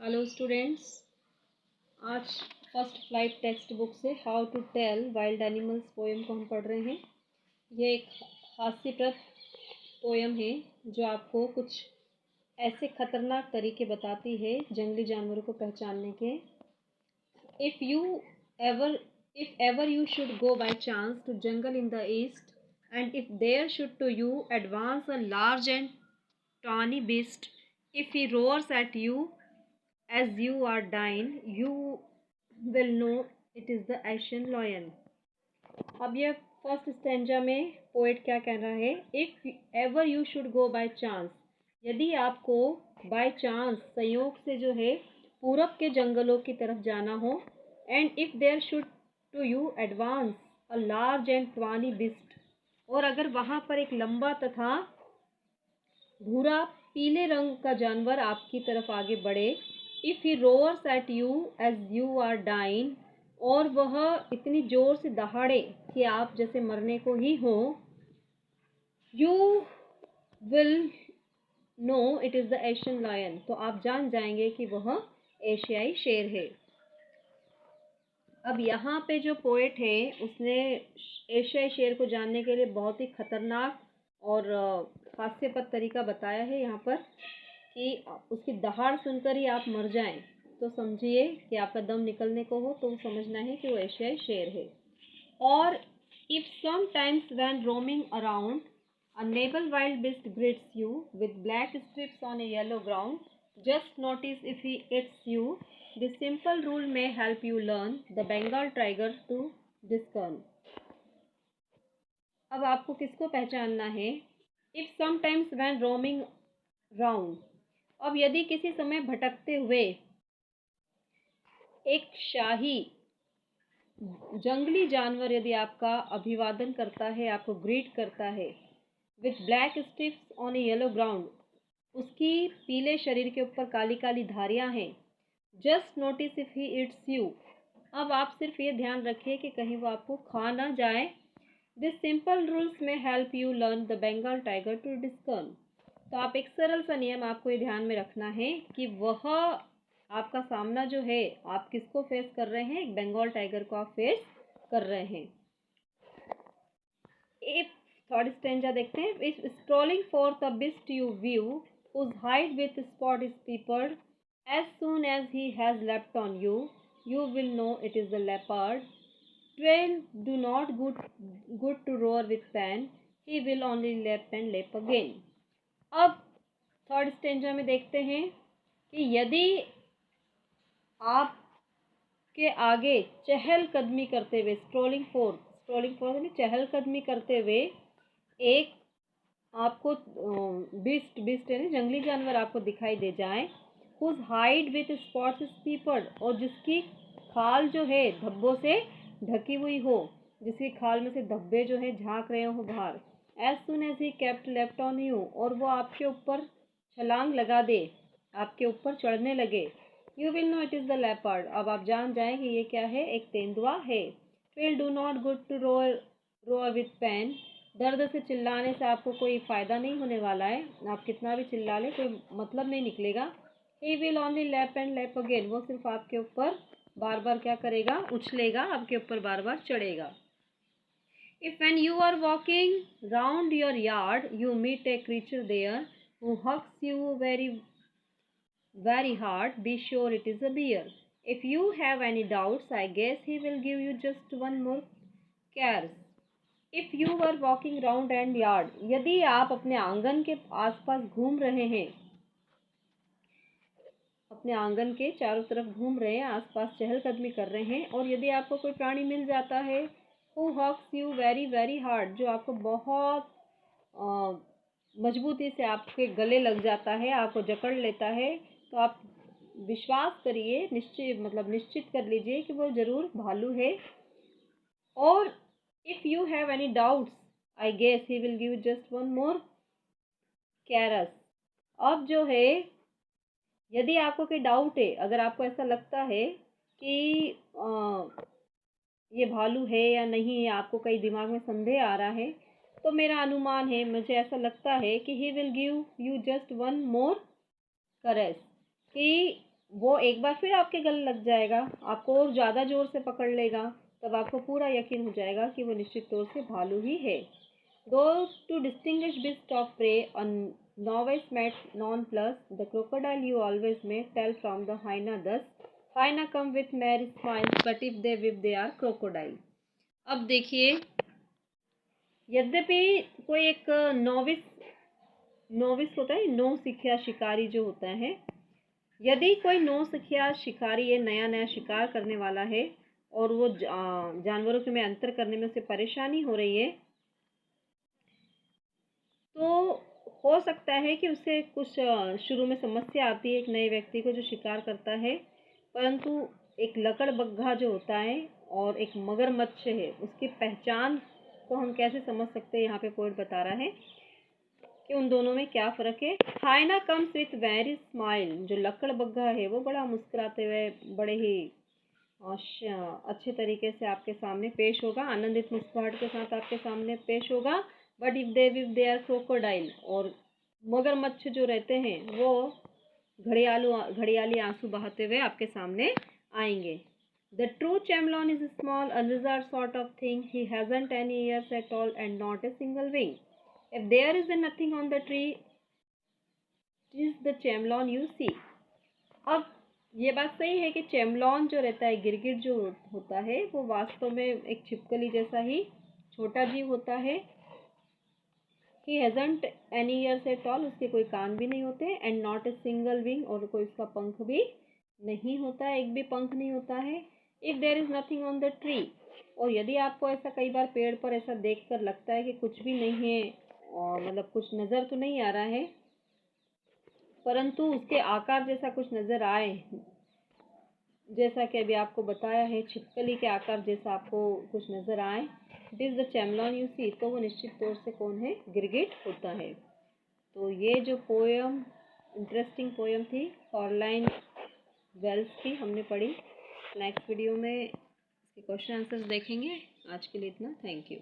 Hello students. आज first flight text book से how to tell wild animals poem को हम पढ़ रहे हैं। ये एक हास्यप्रद पोएम है जो आपको कुछ ऐसे खतरनाक तरीके बताती है जंगली जानवरों को पहचानने के। If you ever if ever you should go by chance to jungle in the east, and if there should to you advance a large and tawny beast, if he roars at you as you are dying, you will know it is the Asian lion. अब ये first stanza में poet क्या कह रहा है? If ever you should go by chance, यदि आपको by chance संयोग से जो है पूरब के जंगलों की तरफ जाना हो, and if there should to you advance a large and tawny beast, और अगर वहाँ पर एक लंबा तथा भूरा पीले रंग का जानवर आपकी तरफ आगे बढ़े, if he roars at you as you are dying, और वह इतनी जोर से दहाड़े कि आप जैसे मरने को ही हो, you will know it is the Asian lion, तो आप जान जाएंगे कि वह एशियाई शेर है। अब यहाँ पे जो पोएट है उसने एशियाई शेर को जानने के लिए बहुत ही खतरनाक और हास्यपद तरीका बताया है यहाँ पर कि उसकी दहाड़ सुनकर ही आप मर जाएं तो समझिए कि आपका दम निकलने को हो, तो समझना है कि वो एशियाई शेर है। और if sometimes when roaming around a noble wild beast greets you with black stripes on a yellow ground, just notice if he eats you. This simple rule may help you learn the Bengal tiger to discern. अब आपको किसको पहचानना है? If sometimes when roaming round, अब यदि किसी समय भटकते हुए एक शाही जंगली जानवर यदि आपका अभिवादन करता है, आपको ग्रीट करता है, with black strips on A yellow ground, उसकी पीले शरीर के ऊपर काली काली धारियां हैं, just notice if he it's you, अब आप सिर्फ ये ध्यान रखिए कि कहीं वो आपको खा ना जाए। This simple rules may help you learn the Bengal tiger to discern, तो आप एक सरल सा नियम आपको ये ध्यान में रखना है कि वह आपका सामना जो है, आप किसको फेस कर रहे हैं? एक बंगाल टाइगर को आप फेस कर रहे हैं। इफ थर्ड स्टेंजा देखते हैं। If strolling for the beast you view whose hide with spot is peppered, as soon as he has leapt on you, you will know it is the leopard. Twain do not good to roar with pain, he will only lap and lap again. अब third stanza में देखते हैं कि यदि आप के आगे चहलकदमी करते हुए, स्ट्रोलिंग फोर चहल कदमी करते हुए एक आपको बिस्ट है ना, जंगली जानवर आपको दिखाई दे जाए, हुज हाइड विथ स्पॉट्स पीपर्ड, और जिसकी खाल जो है धब्बों से ढकी हुई हो, जिसकी खाल में से धब्बे जो है झांक रहे हो बाहर, as soon as he kept left on you, और वो आपके ऊपर छलांग लगा दे, आपके ऊपर चढ़ने लगे, you will know it is the leopard, अब आप जान जाएं कि ये क्या है? एक तेंदुआ है। Will do not good to roar with pain, दर्द से चिल्लाने से आपको कोई फ़ायदा नहीं होने वाला है, आप कितना भी चिल्ला लें कोई मतलब नहीं निकलेगा। He will only lap and lap again, वो सिर्फ आपके ऊपर बार बार क्या करेगा? उछलेगा, आपके ऊपर बार बार चढ़ेगा। If when you are walking round your yard you meet a creature there who hugs you very hard, be sure it is a bear. If you have any doubts, I guess he will give you just one more caress. If you were walking round and yard, यदि आप अपने आंगन के आसपास घूम रहे हैं, अपने आंगन के चारों तरफ घूम रहे हैं, आसपास चहलकदमी कर रहे हैं, और यदि आपको कोई प्राणी मिल जाता है who hugs you very very hard, जो आपको बहुत मजबूती से आपके गले लग जाता है, आपको जकड़ लेता है, तो आप विश्वास करिए, निश्चित कर लीजिए कि वो ज़रूर भालू है। और if you have any doubts, I guess he will give just one more caress, अब जो है यदि आपको कोई डाउट है, अगर आपको ऐसा लगता है कि ये भालू है या नहीं, आपको कई दिमाग में संदेह आ रहा है, तो मेरा अनुमान है, मुझे ऐसा लगता है कि ही will give you just one मोर करेस, कि वो एक बार फिर आपके गले लग जाएगा, आपको और ज़्यादा ज़ोर से पकड़ लेगा, तब आपको पूरा यकीन हो जाएगा कि वो निश्चित तौर से भालू ही है। Though to distinguish beast of prey, a novice met nonplus, the crocodile you always may tell from the hyena thus, hyena come with merry smiles, but if they whip they are crocodile। अब देखिए, यद्यपि कोई एक novice novice होता है, नौ सिखिया शिकारी जो होता है, यदि कोई नौ सिखिया शिकारी है, नया नया शिकार करने वाला है और वो जानवरों के में अंतर करने में उसे परेशानी हो रही है, तो हो सकता है कि उसे कुछ शुरू में समस्या आती है एक नए व्यक्ति को जो शिकार करता है, परंतु एक लकड़बग्घा जो होता है और एक मगरमच्छ है, उसकी पहचान को हम कैसे समझ सकते हैं, यहाँ पे पोएट बता रहा है कि उन दोनों में क्या फ़र्क है। हाइना कम्स विथ वेरी स्माइल, जो लकड़बग्घा है वो बड़ा मुस्कुराते हुए बड़े ही अच्छे तरीके से आपके सामने पेश होगा, आनंदित मुस्कुराहट के साथ आपके सामने पेश होगा। But if they are crocodile, और मगरमच्छ जो रहते हैं वो घड़ियाली आंसू बहाते हुए आपके सामने आएंगे। The true chameleon is small, a lizard sort of thing, he hasn't any ears at all and not a single wing. If there is nothing on the tree, is the chameleon you see. अब ये बात सही है कि चैमलॉन जो रहता है, गिरगिट जो होता है, वो वास्तव में एक छिपकली जैसा ही छोटा जीव होता है। ही hasn't any ears at all, उसके कोई कान भी नहीं होते, and not a single wing, और कोई उसका पंख भी नहीं होता है, एक भी पंख नहीं होता है। If there is nothing on the tree, और यदि आपको ऐसा कई बार पेड़ पर ऐसा देख कर लगता है कि कुछ भी नहीं है, और मतलब कुछ नज़र तो नहीं आ रहा है, परंतु उसके आकार जैसा कुछ नज़र आए, जैसा कि अभी आपको बताया है, छिपकली के आकार जैसा आपको कुछ नज़र आए, it is the chameleon you सी, तो वो निश्चित तौर से कौन है, गिरगिट होता है। तो ये जो पोयम, इंटरेस्टिंग पोयम थी, कॉर्लाइन वेल्स की, हमने पढ़ी। नेक्स्ट वीडियो में इसके क्वेश्चन आंसर्स देखेंगे। आज के लिए इतना, थैंक यू।